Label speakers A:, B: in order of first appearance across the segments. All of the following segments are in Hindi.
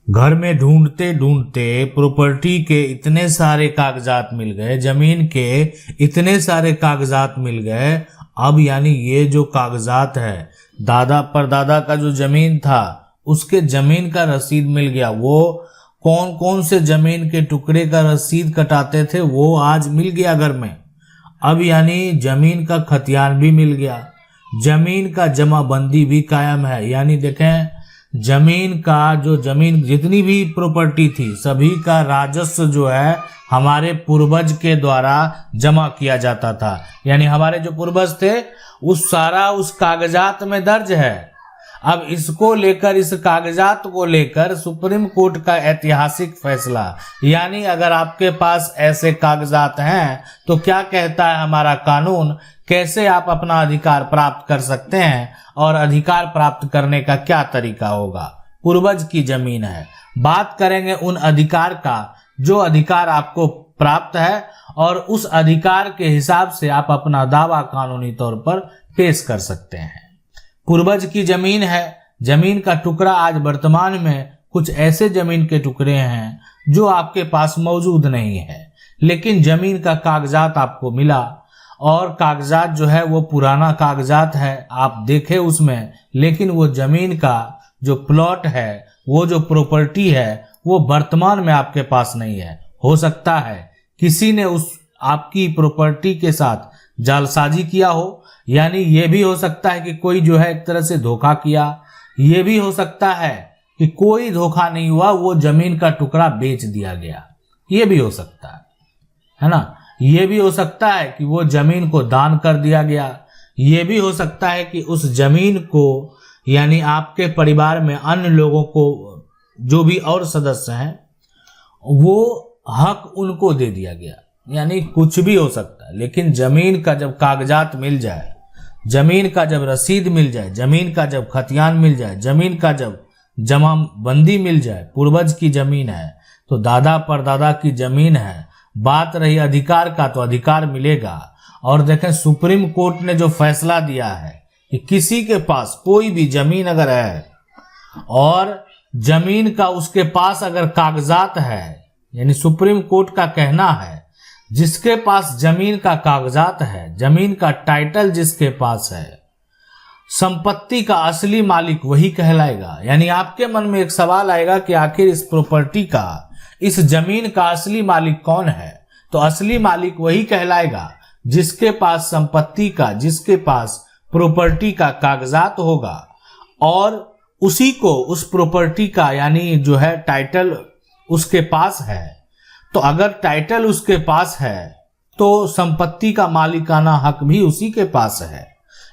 A: घर में ढूंढते ढूंढते प्रॉपर्टी के इतने सारे कागजात मिल गए, जमीन के इतने सारे कागजात मिल गए। अब यानी ये जो कागजात है, दादा परदादा का जो जमीन था उसके जमीन का रसीद मिल गया। वो कौन कौन से जमीन के टुकड़े का रसीद कटाते थे वो आज मिल गया घर में। अब यानी जमीन का खतियान भी मिल गया, जमीन का जमाबंदी भी कायम है। यानी देखें, जमीन जितनी भी प्रॉपर्टी थी सभी का राजस्व जो है हमारे पूर्वज के द्वारा जमा किया जाता था। यानी हमारे जो पूर्वज थे उस कागजात में दर्ज है। अब इसको लेकर, इस कागजात को लेकर सुप्रीम कोर्ट का ऐतिहासिक फैसला, यानी अगर आपके पास ऐसे कागजात हैं तो क्या कहता है हमारा कानून, कैसे आप अपना अधिकार प्राप्त कर सकते हैं और अधिकार प्राप्त करने का क्या तरीका होगा। पूर्वज की जमीन है, बात करेंगे उन अधिकार का जो अधिकार आपको प्राप्त है और उस अधिकार के हिसाब से आप अपना दावा कानूनी तौर पर पेश कर सकते हैं। पूर्वज की जमीन है, जमीन का टुकड़ा आज वर्तमान में कुछ ऐसे जमीन के टुकड़े हैं जो आपके पास मौजूद नहीं है, लेकिन जमीन का कागजात आपको मिला और कागजात जो है वो पुराना कागजात है, आप देखे उसमें, लेकिन वो जमीन का जो प्लॉट है, वो जो प्रॉपर्टी है वो वर्तमान में आपके पास नहीं है। हो सकता है किसी ने उस आपकी प्रॉपर्टी के साथ जालसाजी किया हो, यानी ये भी हो सकता है कि कोई जो है एक तरह से धोखा किया। ये भी हो सकता है कि कोई धोखा नहीं हुआ, वो जमीन का टुकड़ा बेच दिया गया। ये भी हो सकता है ना। ये भी हो सकता है कि वो जमीन को दान कर दिया गया। ये भी हो सकता है कि उस जमीन को, यानी आपके परिवार में अन्य लोगों को, जो भी और सदस्य हैं, वो हक उनको दे दिया गया। यानी कुछ भी हो सकता है, लेकिन जमीन का जब कागजात मिल जाए, जमीन का जब रसीद मिल जाए, जमीन का जब खतियान मिल जाए, जमीन का जब जमाबंदी मिल जाए, पूर्वज की जमीन है तो दादा परदादा की जमीन है। बात रही अधिकार का तो अधिकार मिलेगा। और देखें, सुप्रीम कोर्ट ने जो फैसला दिया है कि किसी के पास कोई भी जमीन अगर है और जमीन का उसके पास अगर कागजात है, यानी सुप्रीम कोर्ट का कहना है जिसके पास जमीन का कागजात है, जमीन का टाइटल जिसके पास है, संपत्ति का असली मालिक वही कहलाएगा। यानी आपके मन में एक सवाल आएगा कि आखिर इस प्रॉपर्टी का, इस जमीन का असली मालिक कौन है। तो असली मालिक वही कहलाएगा जिसके पास संपत्ति का, जिसके पास प्रॉपर्टी का कागजात होगा और उसी को उस प्रॉपर्टी का, यानी जो है टाइटल उसके पास है। तो अगर टाइटल उसके पास है तो संपत्ति का मालिकाना हक भी उसी के पास है,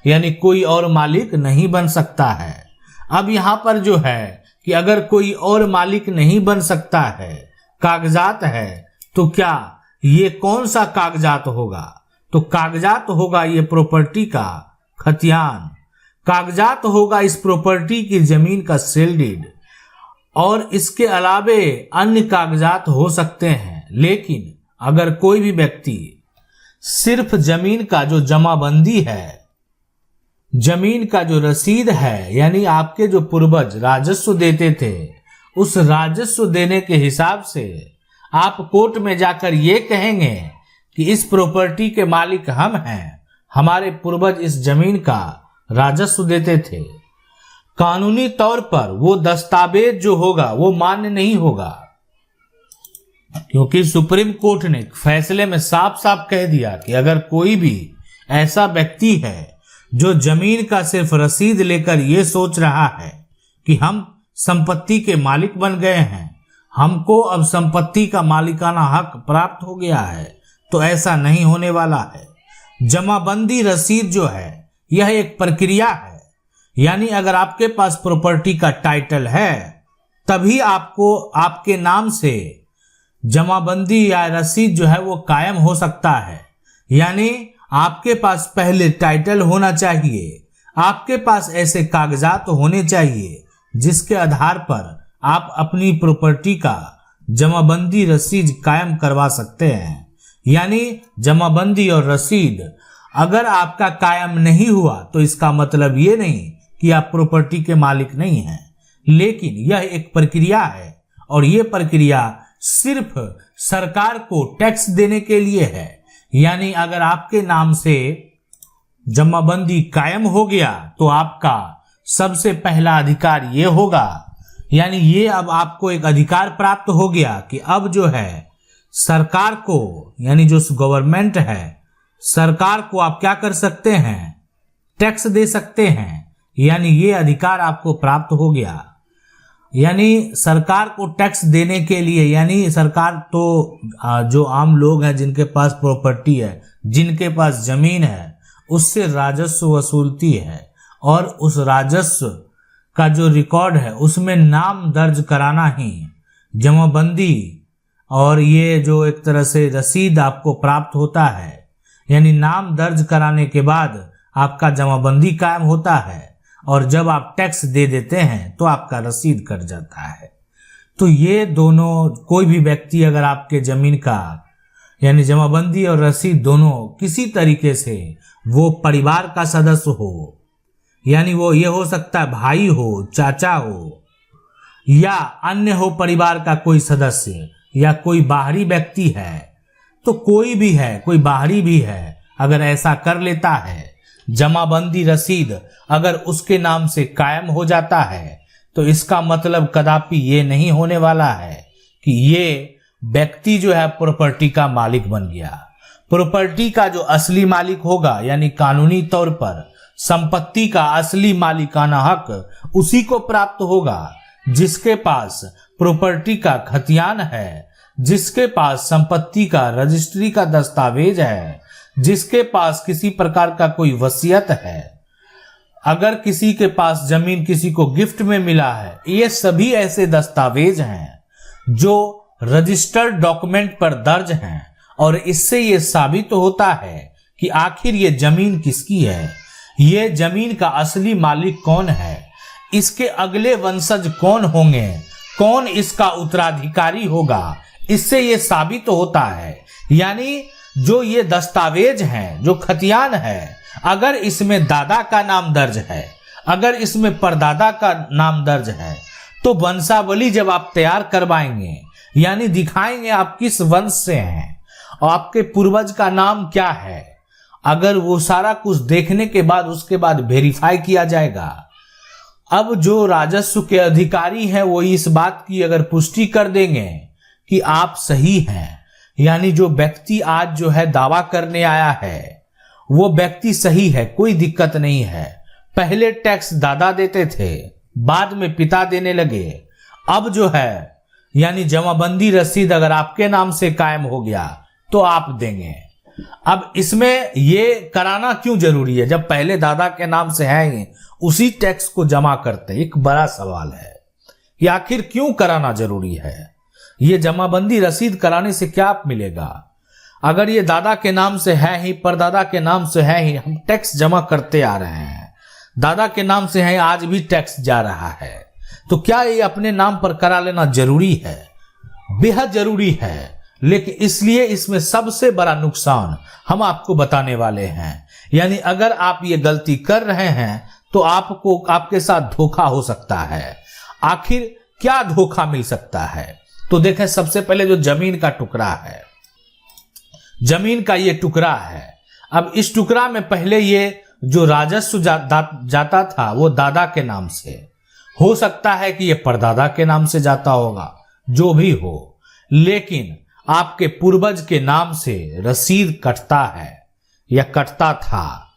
A: यानी कोई और मालिक नहीं बन सकता है। अब यहां पर जो है कि अगर कोई और मालिक नहीं बन सकता है, कागजात है, तो क्या ये कौन सा कागजात होगा? तो कागजात होगा ये प्रॉपर्टी का खतियान, कागजात होगा इस प्रॉपर्टी की जमीन का सेल डीड, और इसके अलावे अन्य कागजात हो सकते हैं। लेकिन अगर कोई भी व्यक्ति सिर्फ जमीन का जो जमाबंदी है, जमीन का जो रसीद है, यानी आपके जो पूर्वज राजस्व देते थे, उस राजस्व देने के हिसाब से आप कोर्ट में जाकर ये कहेंगे कि इस प्रॉपर्टी के मालिक हम हैं, हमारे पूर्वज इस जमीन का राजस्व देते थे, कानूनी तौर पर वो दस्तावेज जो होगा वो मान्य नहीं होगा, क्योंकि सुप्रीम कोर्ट ने फैसले में साफ साफ कह दिया कि अगर कोई भी ऐसा व्यक्ति है जो जमीन का सिर्फ रसीद लेकर ये सोच रहा है कि हम संपत्ति के मालिक बन गए हैं, हमको अब संपत्ति का मालिकाना हक प्राप्त हो गया है, तो ऐसा नहीं होने वाला है। जमाबंदी रसीद जो है यह एक प्रक्रिया है, यानी अगर आपके पास प्रॉपर्टी का टाइटल है तभी आपको आपके नाम से जमाबंदी या रसीद जो है वो कायम हो सकता है। यानी आपके पास पहले टाइटल होना चाहिए, आपके पास ऐसे कागजात होने चाहिए जिसके आधार पर आप अपनी प्रॉपर्टी का जमाबंदी रसीद कायम करवा सकते हैं। यानी जमाबंदी और रसीद अगर आपका कायम नहीं हुआ तो इसका मतलब ये नहीं कि आप प्रॉपर्टी के मालिक नहीं हैं, लेकिन यह एक प्रक्रिया है और ये प्रक्रिया सिर्फ सरकार को टैक्स देने के लिए है। यानी अगर आपके नाम से जमाबंदी कायम हो गया तो आपका सबसे पहला अधिकार ये होगा, यानी ये अब आपको एक अधिकार प्राप्त हो गया कि अब जो है सरकार को, यानी जो गवर्नमेंट है, सरकार को आप क्या कर सकते हैं, टैक्स दे सकते हैं। यानी ये अधिकार आपको प्राप्त हो गया। यानी सरकार को टैक्स देने के लिए, यानी सरकार तो जो आम लोग हैं जिनके पास प्रॉपर्टी है, जिनके पास जमीन है, उससे राजस्व वसूलती है और उस राजस्व का जो रिकॉर्ड है उसमें नाम दर्ज कराना ही जमाबंदी और ये जो एक तरह से रसीद आपको प्राप्त होता है, यानी नाम दर्ज कराने के बाद आपका जमाबंदी कायम होता है और जब आप टैक्स दे देते हैं तो आपका रसीद कट जाता है। तो ये दोनों, कोई भी व्यक्ति अगर आपके जमीन का यानी जमाबंदी और रसीद दोनों किसी तरीके से, वो परिवार का सदस्य हो, यानी वो ये हो सकता है भाई हो, चाचा हो या अन्य हो परिवार का कोई सदस्य, या कोई बाहरी व्यक्ति है, तो कोई भी है, कोई बाहरी भी है, अगर ऐसा कर लेता है, जमाबंदी रसीद अगर उसके नाम से कायम हो जाता है, तो इसका मतलब कदापि ये नहीं होने वाला है कि ये व्यक्ति जो है प्रॉपर्टी का मालिक बन गया। प्रॉपर्टी का जो असली मालिक होगा, यानी कानूनी तौर पर संपत्ति का असली मालिकाना हक उसी को प्राप्त होगा जिसके पास प्रॉपर्टी का खतियान है, जिसके पास संपत्ति का रजिस्ट्री का दस्तावेज है, जिसके पास किसी प्रकार का कोई वसीयत है, अगर किसी के पास जमीन किसी को गिफ्ट में मिला है, ये सभी ऐसे दस्तावेज हैं जो रजिस्टर्ड डॉक्यूमेंट पर दर्ज हैं और इससे ये साबित होता है कि आखिर ये जमीन किसकी है, ये जमीन का असली मालिक कौन है, इसके अगले वंशज कौन होंगे, कौन इसका उत्तराधिकारी होगा, इससे ये साबित होता है। यानी जो ये दस्तावेज हैं, जो खतियान है, अगर इसमें दादा का नाम दर्ज है, अगर इसमें परदादा का नाम दर्ज है, तो वंशावली जब आप तैयार करवाएंगे, यानी दिखाएंगे आप किस वंश से हैं और आपके पूर्वज का नाम क्या है, अगर वो सारा कुछ देखने के बाद उसके बाद वेरीफाई किया जाएगा। अब जो राजस्व के अधिकारी हैं वो इस बात की अगर पुष्टि कर देंगे कि आप सही हैं, यानी जो व्यक्ति आज जो है दावा करने आया है वो व्यक्ति सही है, कोई दिक्कत नहीं है, पहले टैक्स दादा देते थे, बाद में पिता देने लगे, अब जो है यानी जमाबंदी रसीद अगर आपके नाम से कायम हो गया तो आप देंगे। अब इसमें ये कराना क्यों जरूरी है जब पहले दादा के नाम से है ही उसी टैक्स को जमा करते? एक बड़ा सवाल है कि आखिर क्यों कराना जरूरी है। ये जमाबंदी रसीद कराने से क्या मिलेगा? अगर ये दादा के नाम से है ही, परदादा के नाम से है ही, हम टैक्स जमा करते आ रहे हैं, दादा के नाम से है, आज भी टैक्स जा रहा है, तो क्या ये अपने नाम पर करा लेना जरूरी है? बेहद जरूरी है। लेकिन इसलिए इसमें सबसे बड़ा नुकसान हम आपको बताने वाले हैं। यानी अगर आप ये गलती कर रहे हैं तो आपको, आपके साथ धोखा हो सकता है। आखिर क्या धोखा मिल सकता है? तो देखें, सबसे पहले जो जमीन का टुकड़ा है, जमीन का ये टुकड़ा है। अब इस टुकड़ा में पहले ये जो राजस्व जाता था वो दादा के नाम से, हो सकता है कि ये परदादा के नाम से जाता होगा, जो भी हो, लेकिन आपके पूर्वज के नाम से रसीद कटता है या कटता था।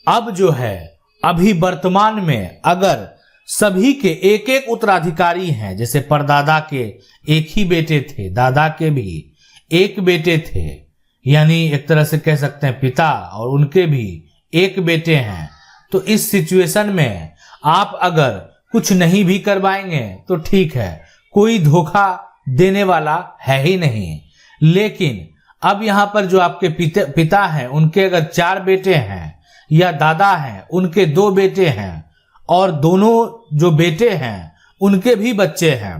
A: अब जो है, अभी वर्तमान में अगर सभी के एक एक उत्तराधिकारी हैं, जैसे परदादा के एक ही बेटे थे, दादा के भी एक बेटे थे, यानी एक तरह से कह सकते हैं पिता और उनके भी एक बेटे हैं, तो इस सिचुएशन में आप अगर कुछ नहीं भी करवाएंगे तो ठीक है, कोई धोखा देने वाला है ही नहीं। लेकिन अब यहां पर जो आपके पिता हैं, उनके अगर 4 बेटे हैं, या दादा हैं उनके 2 बेटे हैं, और दोनों जो बेटे हैं उनके भी बच्चे हैं,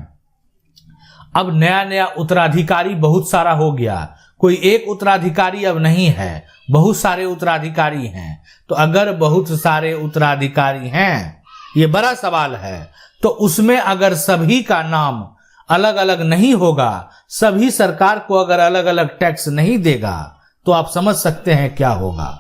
A: अब नया नया उत्तराधिकारी बहुत सारा हो गया। कोई एक उत्तराधिकारी अब नहीं है, बहुत सारे उत्तराधिकारी हैं। तो अगर बहुत सारे उत्तराधिकारी हैं, ये बड़ा सवाल है, तो उसमें अगर सभी का नाम अलग अलग नहीं होगा, सभी सरकार को अगर अलग अलग टैक्स नहीं देगा तो आप समझ सकते हैं क्या होगा।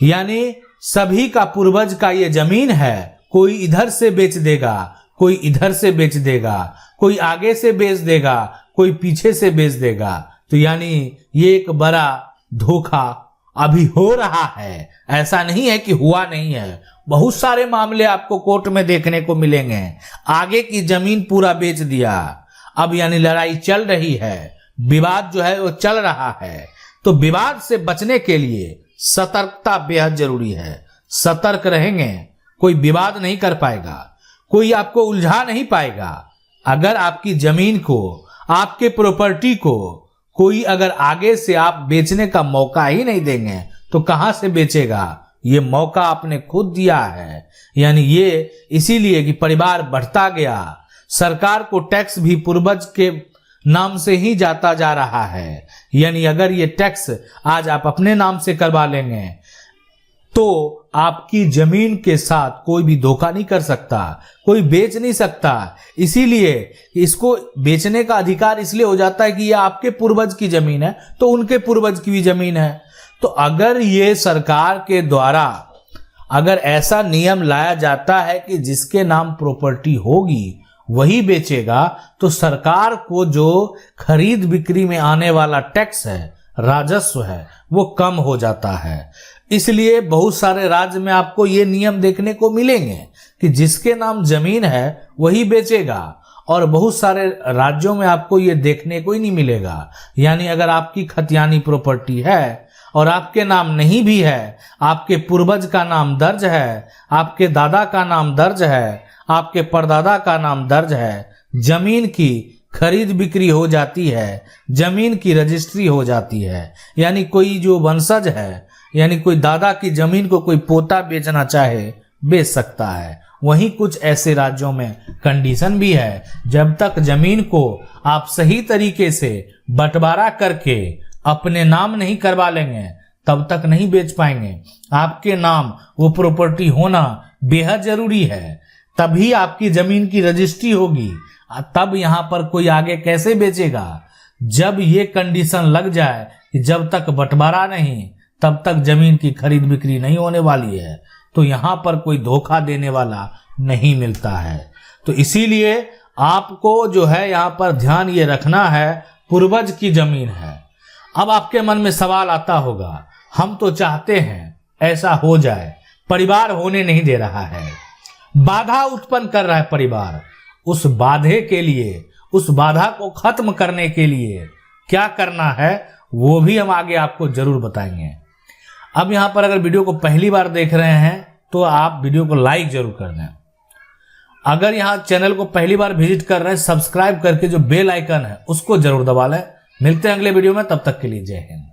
A: यानी सभी का पूर्वज का ये जमीन है, कोई इधर से बेच देगा, कोई इधर से बेच देगा, कोई आगे से बेच देगा, कोई पीछे से बेच देगा। तो यानी ये एक बड़ा धोखा अभी हो रहा है, ऐसा नहीं है कि हुआ नहीं है। बहुत सारे मामले आपको कोर्ट में देखने को मिलेंगे। आगे की जमीन पूरा बेच दिया, अब यानी लड़ाई चल रही है, विवाद जो है वो चल रहा है। तो विवाद से बचने के लिए सतर्कता बेहद जरूरी है। सतर्क रहेंगे, कोई विवाद नहीं कर पाएगा, कोई आपको उलझा नहीं पाएगा। अगर आपकी जमीन को, आपके प्रॉपर्टी को कोई अगर आगे से आप बेचने का मौका ही नहीं देंगे तो कहां से बेचेगा? ये मौका आपने खुद दिया है। यानी ये इसीलिए कि परिवार बढ़ता गया, सरकार को टैक्स भी पूर्वज के नाम से ही जाता जा रहा है। यानी अगर ये टैक्स आज आप अपने नाम से करवा लेंगे तो आपकी जमीन के साथ कोई भी धोखा नहीं कर सकता, कोई बेच नहीं सकता। इसीलिए इसको बेचने का अधिकार इसलिए हो जाता है कि ये आपके पूर्वज की जमीन है तो उनके पूर्वज की भी जमीन है। तो अगर ये सरकार के द्वारा अगर ऐसा नियम लाया जाता है कि जिसके नाम प्रॉपर्टी होगी वही बेचेगा, तो सरकार को जो खरीद बिक्री में आने वाला टैक्स है, राजस्व है, वो कम हो जाता है। इसलिए बहुत सारे राज्य में आपको ये नियम देखने को मिलेंगे कि जिसके नाम जमीन है वही बेचेगा, और बहुत सारे राज्यों में आपको ये देखने को ही नहीं मिलेगा। यानी अगर आपकी खतियानी प्रॉपर्टी है और आपके नाम नहीं भी है, आपके पूर्वज का नाम दर्ज है, आपके दादा का नाम दर्ज है, आपके परदादा का नाम दर्ज है, जमीन की खरीद बिक्री हो जाती है, जमीन की रजिस्ट्री हो जाती है, यानी कोई जो वंशज है, यानी कोई दादा की जमीन को कोई पोता बेचना चाहे बेच सकता है। वहीं कुछ ऐसे राज्यों में कंडीशन भी है, जब तक जमीन को आप सही तरीके से बंटवारा करके अपने नाम नहीं करवा लेंगे तब तक नहीं बेच पाएंगे। आपके नाम वो प्रॉपर्टी होना बेहद जरूरी है, तभी आपकी जमीन की रजिस्ट्री होगी, तब यहाँ पर कोई आगे कैसे बेचेगा। जब ये कंडीशन लग जाए कि जब तक बंटवारा नहीं तब तक जमीन की खरीद बिक्री नहीं होने वाली है, तो यहाँ पर कोई धोखा देने वाला नहीं मिलता है। तो इसीलिए आपको जो है यहाँ पर ध्यान ये रखना है, पूर्वज की जमीन है। अब आपके मन में सवाल आता होगा, हम तो चाहते हैं ऐसा हो जाए, परिवार होने नहीं दे रहा है, बाधा उत्पन्न कर रहा है परिवार। उस बाधे के लिए, उस बाधा को खत्म करने के लिए क्या करना है वो भी हम आगे आपको जरूर बताएंगे। अब यहाँ पर अगर वीडियो को पहली बार देख रहे हैं तो आप वीडियो को लाइक जरूर कर दें। अगर यहाँ चैनल को पहली बार विजिट कर रहे हैं, सब्सक्राइब करके जो बेल आइकन है उसको जरूर दबा लें। मिलते हैं अगले वीडियो में, तब तक के लिए जय हिंद।